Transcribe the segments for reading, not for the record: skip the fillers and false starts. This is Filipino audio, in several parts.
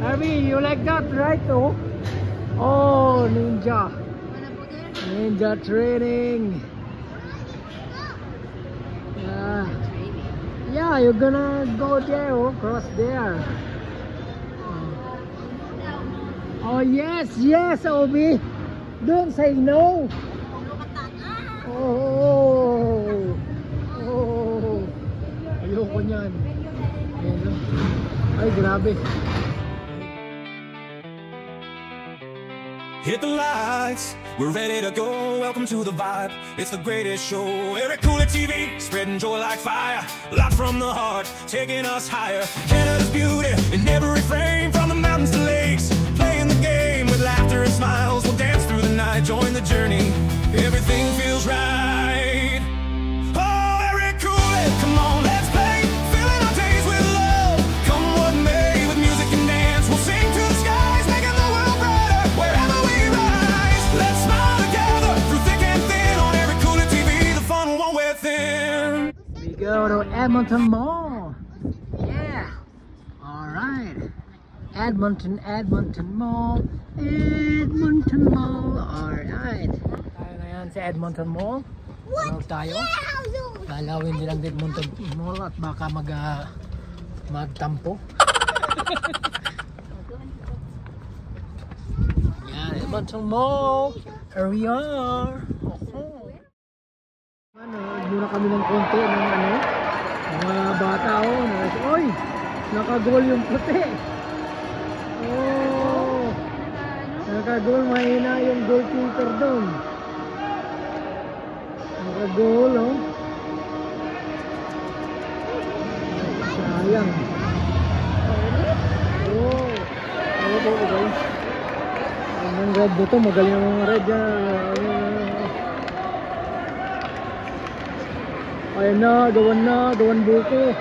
Harvey, you like that, right? Oh, oh, ninja. Ninja training. Yeah. Yeah, you're gonna go there, oh, cross there. Oh, yes, yes, Obi. Don't say no. Oh, oh. Ayoko niyan. Ayan, ay, grabe. Hit the lights, we're ready to go. Welcome to the vibe, it's the greatest show. Eric Cooler TV, spreading joy like fire. Live from the heart, taking us higher. Canada's beauty in every frame, from the mountains to lakes. Playing the game with laughter and smiles. We'll dance through the night, join the journey. Everything feels right. Oh, Eric Cooler, come on, let's play. Filling our days with love. Come what may, with music and dance, we'll sing to the skies, making the world brighter wherever we rise. Let's smile together through thick and thin on Eric Cooler TV. The fun won't wear thin. We go to Edmonton Mall. Yeah. All right. Edmonton Mall. Edmonton Mall. All right. Tayo ngayon sa Edmonton Mall. Ano tayo? Lalawin din ang Edmonton Mall at baka magtampo. Yan, Edmonton Mall. Here we are. Muna kami ng konti ng mga bata, oy, nakagol yung puti. Oh, nakagol, mahina yung goalkeeper doon. Nakagol, oh. Sayang. Oh, okay. Ang red dito, magaling ang mga red yan. Ayan na, gawan buko.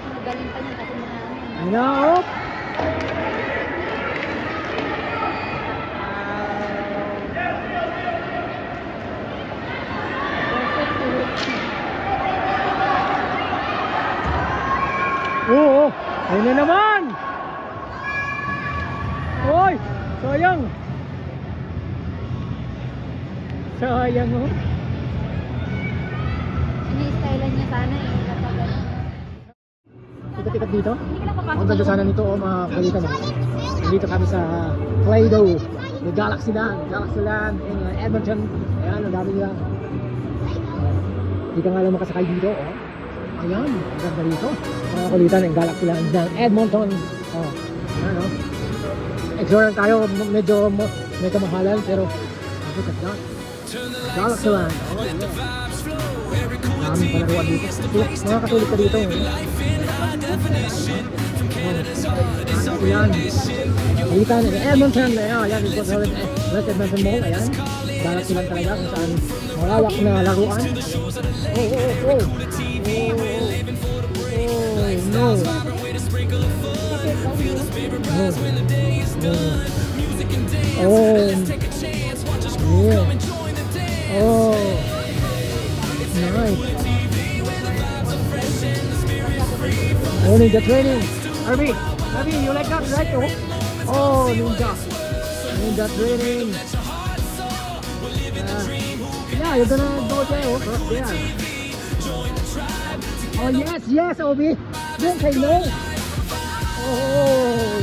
Magaling pa niya kasi marami. Ayan na, oh. Oo, ayun na naman. Oy, sayang. Sayang, oh. Ini-stylean niya sana eh. Tikat-tikat dito? Hindi ka lang papasok. Ang ganda sana nito, oh, mga kulitan. Dito kami sa Play-Doh. May Galaxy Land in Edmonton. Ayan, ang dami nila. Hindi ka nga lang makasakay dito, oh. Ayan, ang ganda dito. Mga kulitan ng Galaxy Land ng Edmonton. Oh, ayan, oh. Explore tayo, medyo may kamahalan, pero look at that. Galaxy Land. Oh, yeah. Maraming palaruan dito. Mga katulik ka dito. Ayan. Dito na Edmonton. Ayan. Ito sa West Edmonton Mall. Ayan. Galaxy Land talaga kung saan malawak na laruan. Oh. No. Oh. Nice. Oh, ninja training. Harvey, you like that, right? Oh, ninja training. Yeah, you're gonna go there, oh, cross there. Oh, yes, Obi. Don't say no. Oh.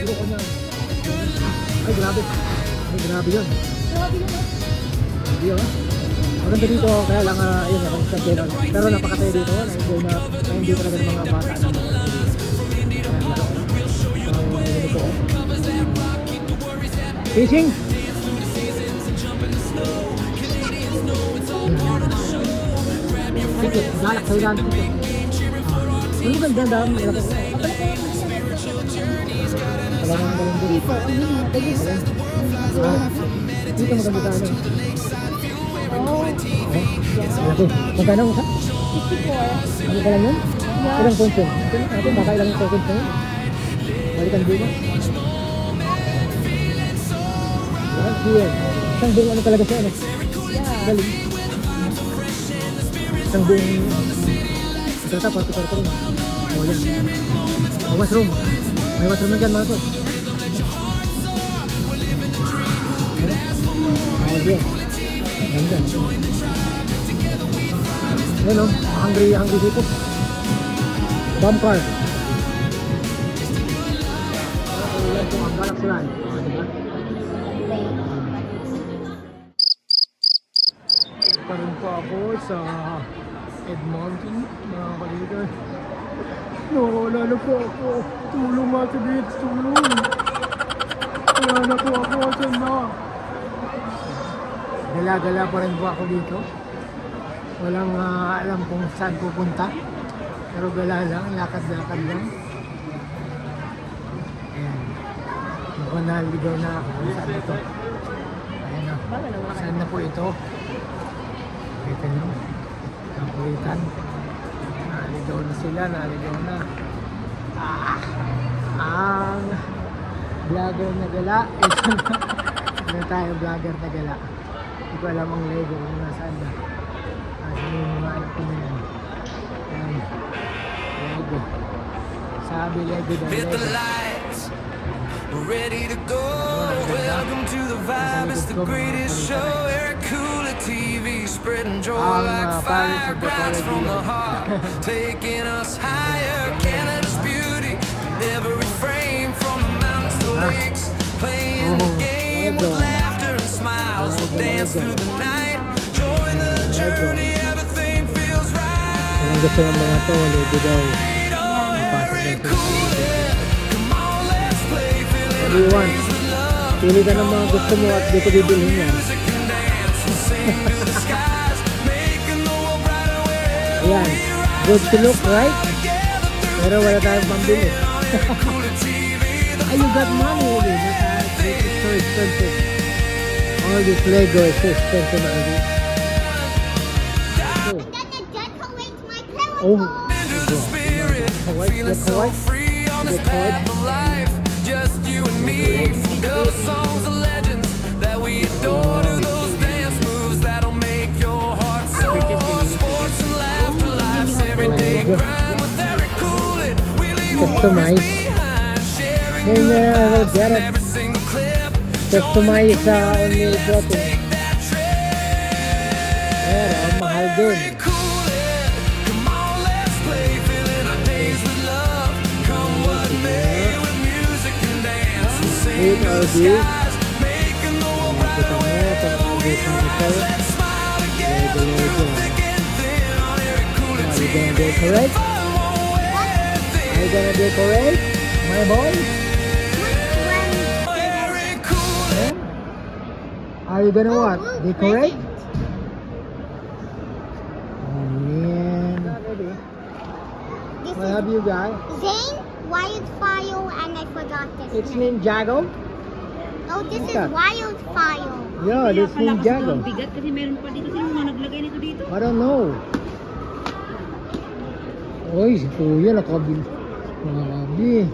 Hindi ko niyan. Ay, grabe yun. Grabe yun. Maganda dito, kaya lang ayun, pero napakasaya dito, na-enjoy talaga ng mga bata na fishing. Ticket, galak sa ilan ticket. Ano ganda dito maganda tayo. Magkano mo sa? 54. Ano ka lang yun? Ilang points yun? Natin baka ilang points yun? Balikan dito. Isang buong ano talaga siya, ano? Galing. Isang buong... Ito, 44 rin. Oh, yan. Oh, washroom. May washroom na dyan mga to. Oh, yan. Ganda. Yan o, hungry people. Bomb car. Yan po ang Galaxy Land. Diba? Pa rin po ako sa Edmonton, mga kalitan. Nawala na po ako. Tulong mga sabit, tulong. Wala na po ako. Saan na? Gala-gala pa rin po ako dito. Walang alam kung saan pupunta. Pero gala lang, lakad-lakad lang. Ayan. Mukhang naligaw na ako kung saan ito. Ayan o. Saan na po ito? Kita nyo. Nakulitan. Naligaw na sila, naligaw na. Ang vlogger na gala. Ito na. Ano tayo, vlogger na gala. Hindi ko alam ang Lego kung nasaan na. Saan yung mga anak ko na yan. Ayan. Lego. Sabi Lego daw. Hit the Lego. lights, we're ready to go. Welcome to the vibe, it's the greatest show. Eric Cooler TV, spreading joy like fire. Grounds from the heart, taking us higher. Canada's beauty, never refrain from the mountains to lakes. Playing the game with laughter and smiles. We'll dance through the night, join the journey, everything feels right. Ang gusto ng mga to, Lego daw. Eric Cooler, come on, let's play. What do you want? Pili ka ng mga gusto mo at di ko bibilhin yan. Ayan. Good to look, right? Pero wala tayong pambili. Ah, you got money already. It's so expensive. All this Lego is so expensive already. Oh. Feeling so free on this path of life. Just you and me. From the songs and legends that we adore to those dance moves that'll make your heart soar. Sports and laughter, life's everyday grind with Eric Cooler. We leave a Customize. behind, sharing Then good I will vibes get in it. every single clip. Customize sa only button. Take that trip. Pero, ang mahal dun. Eric Cooler, come on, let's play. Filling our days with love. Come what may, with music and dance and sing Eight to the or skies, making the world Kita brighter. mo, pag-agit ng ito. Let's smile together Lego, Lego. through thick and thin on Eric Cooler Are you TV. gonna decorate? Are you gonna decorate? My boy? Eric Cooler. Huh? Are you gonna what? Decorate? Oh man. This What have you got? Zane, Wildfire, and I forgot this It's name. Ninjago? Oh, this What's is that? Wildfire. Yeah, this Ninjago. Bigat kasi meron pa dito. Sino mga naglagay nito dito? I don't know. Oy, si Kuya nakabil. Grabe.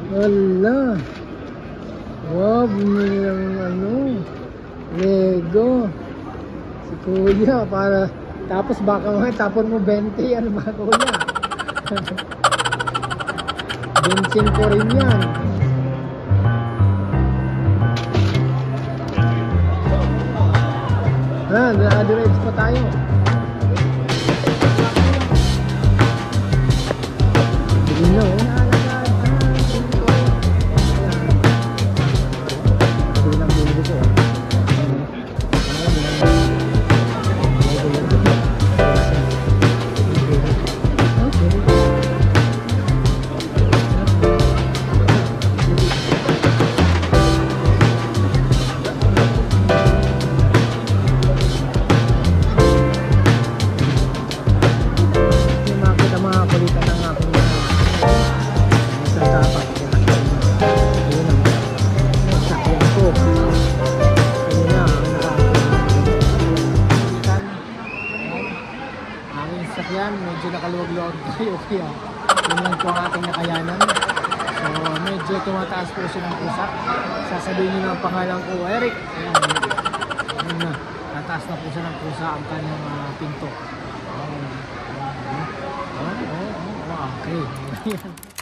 Wala. Wow, bumili ng ano, Lego. Si Kuya, para, tapos baka mga tapon mo 20, ano ba Kuya? Bensin ko rin yan. Na-address pa tayo. Hindi na, oh. Hindi lang bulo ko. Yung makita mga kulitan ng aking isang tapak. Ayun ang sakyan ko. Ayun na, ang nakakakulitan. Aking sakyan, medyo nakaluwag-luwag tayo kaya yun lang po ang ating nakayanan. So medyo tumataas po siya ng usap. Sasabihin niyo ng pangalan ko, Eric. Ayan, ayun na. Tataas na po siya ng pusa ang kanyang pinto. Okay.